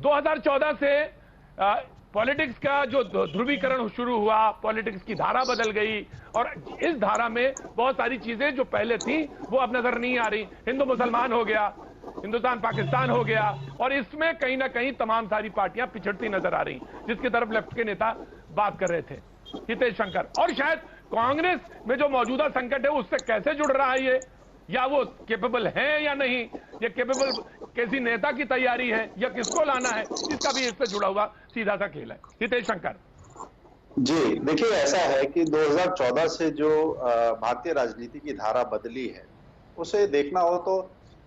2014 से पॉलिटिक्स का जो ध्रुवीकरण शुरू हुआ, पॉलिटिक्स की धारा बदल गई और इस धारा में बहुत सारी चीजें जो पहले थी वो अब नजर नहीं आ रही। हिंदू मुसलमान हो गया, हिंदुस्तान पाकिस्तान हो गया और इसमें कहीं ना कहीं तमाम सारी पार्टियां पिछड़ती नजर आ रही, जिसकी तरफ लेफ्ट के नेता बात कर रहे थे हितेश शंकर। और शायद कांग्रेस में जो मौजूदा संकट है उससे कैसे जुड़ रहा है ये, या वो केपेबल है या नहीं, ये केपेबल किसी नेता की तैयारी है या किसको लाना है, इसका भी इससे जुड़ा हुआ सीधा सा खेल है। हितेश शंकर जी देखिए, ऐसा है कि 2014 से जो भारतीय राजनीति की धारा बदली है उसे देखना हो तो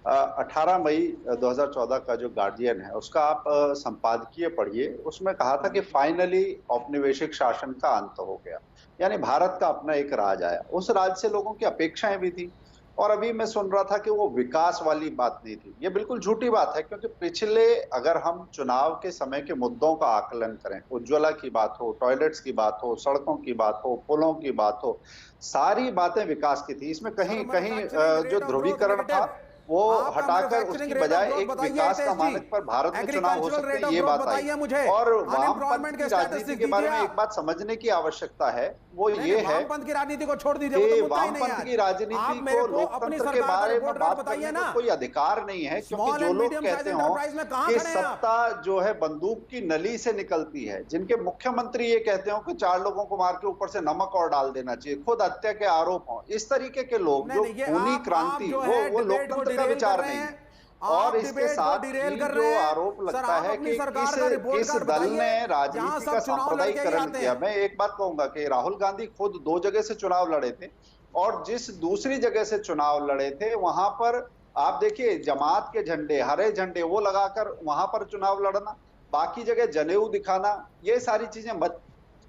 18 मई 2014 का जो गार्जियन है उसका आप संपादकीय पढ़िए। उसमें कहा था कि फाइनली औपनिवेशिक शासन का अंत हो गया, यानी भारत का अपना एक राज आया। उस राज से लोगों की अपेक्षाएं भी थी। और अभी मैं सुन रहा था कि वो विकास वाली बात नहीं थी। ये बिल्कुल झूठी बात है, क्योंकि पिछले अगर हम चुनाव के समय के मुद्दों का आकलन करें, उज्ज्वला की बात हो, टॉयलेट्स की बात हो, सड़कों की बात हो, पुलों की बात हो, सारी बातें विकास की थी। इसमें कहीं कहीं जो ध्रुवीकरण था वो हटाकर उसकी बजाय एक विकास का मानक पर भारत में चुनाव हो सकते हैं, ये बात आई। और वामपंथ की राजनीति के बारे में एक बात समझने की आवश्यकता है, वो ये है वामपंथ की राजनीति को छोड़ दीजिए, वामपंथ की राजनीति को लोकतंत्र के बारे में बात करने का कोई अधिकार नहीं है, क्योंकि जो लोग कहते हो कि सत्ता जो है बंदूक की नली से निकलती है, जिनके मुख्यमंत्री ये कहते हो कि 4 लोगों को मार के ऊपर से नमक और डाल देना चाहिए, खुद हत्या के आरोप हो, इस तरीके के लोग जो खूनी क्रांति वो लोकतंत्र का विचार नहीं है। और इसके साथ ही जो आरोप लगता है कि किस दल ने राजनीति का सांप्रदायिकरण किया। मैं एक बात कहूंगा कि राहुल गांधी खुद 2 जगह से चुनाव लड़े थे और जिस दूसरी जगह से चुनाव लड़े थे वहां पर आप देखिए जमात के झंडे, हरे झंडे वो लगाकर वहां पर चुनाव लड़ना, बाकी जगह जनेऊ दिखाना, ये सारी चीजें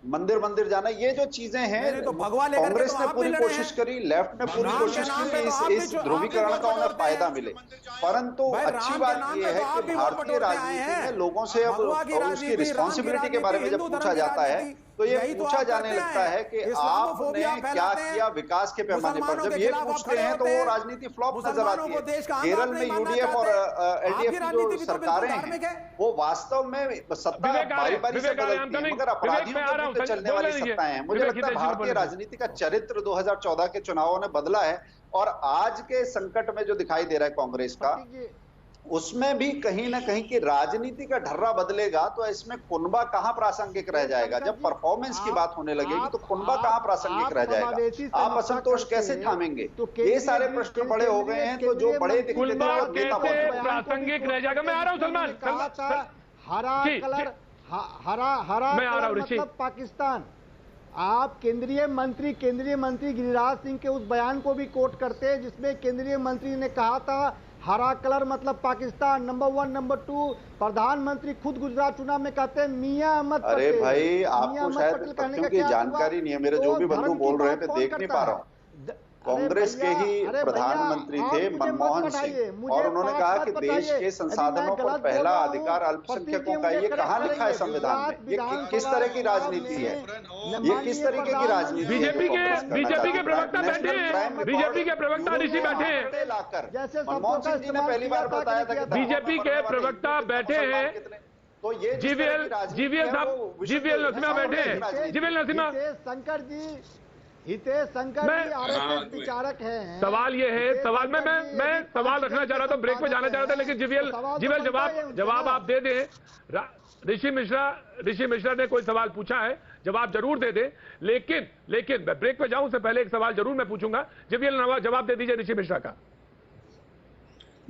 मंदिर मंदिर जाना, ये जो चीजें हैं तो कांग्रेस ने पूरी कोशिश करी, लेफ्ट ने पूरी कोशिश की इस ध्रुवीकरण का उन्हें फायदा मिले। परंतु अच्छी बात यह है कि भारतीय राजनीति में लोगों से अब उसकी रिस्पॉन्सिबिलिटी के बारे में जब पूछा जाता है तो ये पूछा जाने लगता है कि आपने क्या किया विकास के पैमाने पर। जब ये पूछते हैं तो वो राजनीति फ्लॉप नजर आती है। केरल में यूडीएफ और एलडीएफ की जो सरकारें हैं वो वास्तव में सत्ता बारी-बारी से बदलती है, मगर अपराधियों के मुंह पे चलने वाली सत्ताएं हैं। मुझे लगता है भारतीय राजनीति का चरित्र 2014 के चुनावों ने बदला है और आज के संकट में जो दिखाई दे रहा है कांग्रेस का, उसमें भी कहीं ना कहीं की राजनीति का ढर्रा बदलेगा तो इसमें कुनबा कहां प्रासंगिक रह जाएगा। जब परफॉर्मेंस की बात होने लगेगी तो कुनबा कहां प्रासंगिक रह जाएगा, आप असंतोष कैसे थामेंगे, ये सारे प्रश्न बड़े हो गए हैं। तो जो बड़े प्रासंगिक रह जाएगा। मैं आ रहा हूं सलमान, हरा कलर, हरा मतलब पाकिस्तान। आप केंद्रीय मंत्री गिरिराज सिंह के उस बयान को भी कोट करते हैं जिसमें केंद्रीय मंत्री ने कहा था हरा कलर मतलब पाकिस्तान। नंबर 1, नंबर 2 प्रधानमंत्री खुद गुजरात चुनाव में कहते हैं मियां अहमद पटेल। अरे भाई आपको शायद तथ्यों की जानकारी नहीं है, मेरे जो भी बंधु बोल रहे हैं मैं देख नहीं पा रहा हूँ। कांग्रेस के ही प्रधानमंत्री थे मनमोहन सिंह और उन्होंने कहा कि देश के संसाधनों पर पहला अधिकार अल्पसंख्यकों का। ये कहाँ लिखा है संविधान में? ये किस तरह की राजनीति है? ये किस तरीके की राजनीति? बीजेपी के प्रवक्ता बैठे हैं, बीजेपी के प्रवक्ता ऋषि बैठे हैं, मनमोहन सिंह जी ने पहली बार बताया था कि बीजेपी के प्रवक्ता बैठे हैं, तो ये जीवीएल नरसिम्हा बैठे हैं, जीवीएल नरसिम्हा। शंकर जी, हितेश शंकर जी आरएसएस विचारक हैं। सवाल ये है, सवाल मैं सवाल रखना चाह रहा था, ब्रेक पे जाना चाह रहा था, लेकिन जीवीएल जवाब आप दे दें। ऋषि मिश्रा ने कोई सवाल पूछा है, जवाब जरूर दे दें, लेकिन मैं ब्रेक पे जाऊं उससे पहले एक सवाल जरूर मैं पूछूंगा। जीवीएल जवाब दे दीजिए ऋषि मिश्रा का।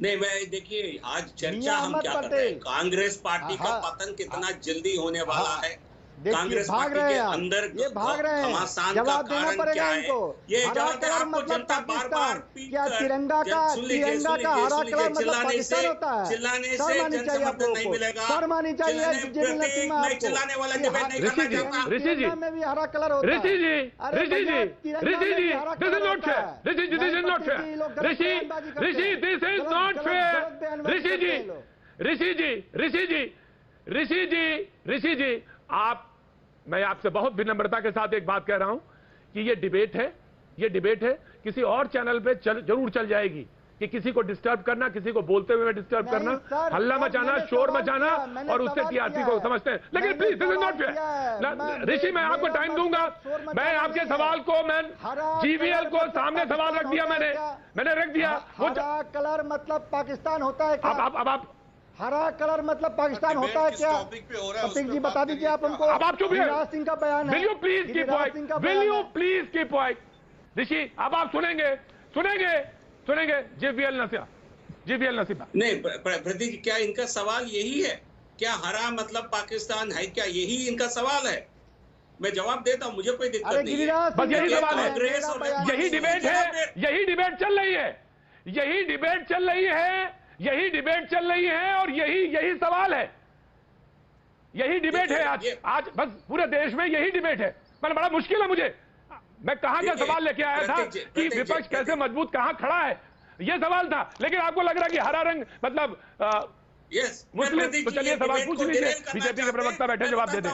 नहीं, मैं देखिए आज चर्चा हम क्या कर रहे हैं, कांग्रेस पार्टी का पतन कितना जल्दी होने वाला है, कांग्रेस पार्टी के अंदर ये भाग रहे हैं, जवाब देना पड़ेगा इनको। ये हरा कलर मतलब पाकिस्तान, क्या तिरंगा का हरा कलर मतलब पाकिस्तान होता है? चिल्लाने से चाहिए आपको, नहीं मिलेगा, शर्मानी चाहिए। चिल्लाने वाला ऋषि जी में भी हरा कलर होता है। Rishi ji this is not fair, Rishi ji this is not fair, Rishi this is not fair, Rishi ji मैं आपसे बहुत विनम्रता के साथ एक बात कह रहा हूं कि ये डिबेट है, किसी और चैनल पे जरूर चल जाएगी, कि किसी को डिस्टर्ब करना, किसी को बोलते हुए डिस्टर्ब करना, हल्ला मचाना, शोर मचाना और उससे टीआरपी को समझते हैं। लेकिन please this is not fair. Rishi, मैं आपको टाइम दूंगा। मैं आपके सवाल को, मैं जीवीएल को सामने सवाल रख दिया, मैंने रख दिया। हरा कलर मतलब पाकिस्तान होता है क्या? अब आप हरा कलर मतलब पाकिस्तान होता है क्या? प्रतीक जी बता दीजिए आप हमको। अब आप चुप रहिए। गिरिराज सिंह का बयान है। Will you please keep quiet? Will you please keep quiet? Rishi, अब आप सुनेंगे जीवीएल नसीबा। नहीं प्रतीक, क्या इनका सवाल यही है क्या? हरा मतलब पाकिस्तान है क्या? यही इनका सवाल है? मैं जवाब देता हूं, मुझे कोई दिक्कत नहीं है। बस यही सवाल है, यही डिबेट है, यही डिबेट चल रही है, यही डिबेट चल रही है, यही डिबेट चल रही है और यही सवाल है, यही डिबेट है आज बस पूरे देश में यही डिबेट है। मतलब बड़ा मुश्किल है मुझे, मैं कहां का सवाल लेके आया था कि विपक्ष कैसे मजबूत कहां खड़ा है, ये सवाल था। लेकिन आपको लग रहा है कि हरा रंग मतलब मुस्लिम, तो चलिए सवाल पूछ लीजिए, बीजेपी के प्रवक्ता बैठे जवाब दे दें।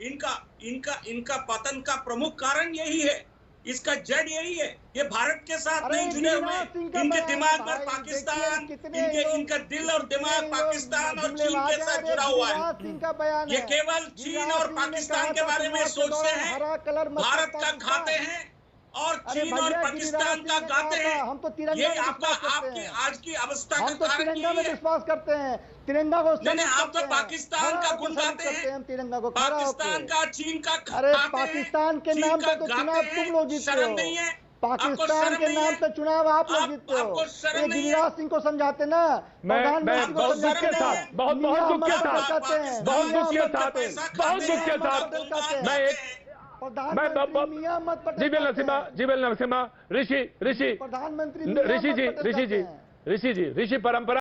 इनका पतन का प्रमुख कारण यही है, इसका जड़ यही है। ये भारत के साथ नहीं जुड़े हुए, इनके दिमाग में पाकिस्तान, इनका दिल और दिमाग पाकिस्तान और चीन के साथ जुड़ा हुआ है। ये केवल चीन और पाकिस्तान के बारे में सोचते हैं, भारत का खाते हैं और चीन और पाकिस्तान का गाते हैं। हम तो तिरंगा ये आपकी आज की अवस्था का कारण तिरंगा में विश्वास करते हैं, तिरंगा को नहीं, आप तो पाकिस्तान का गुण गाते हैं, तिरंगा को, पाकिस्तान का, चीन का। अरे पाकिस्तान के नाम पे तो चुनाव तुम लोग जीतते हो, नहीं है पाकिस्तान के नाम पे चुनाव आप लोग जीतते हो। ये गिरिराज सिंह को समझाते ना, मैं बहुत दुख के साथ, बहुत दुख के साथ, बहुत दुख के साथ मैं एक जीवीएल नसीमा, ऋषि प्रधानमंत्री ऋषि जी, ऋषि परंपरा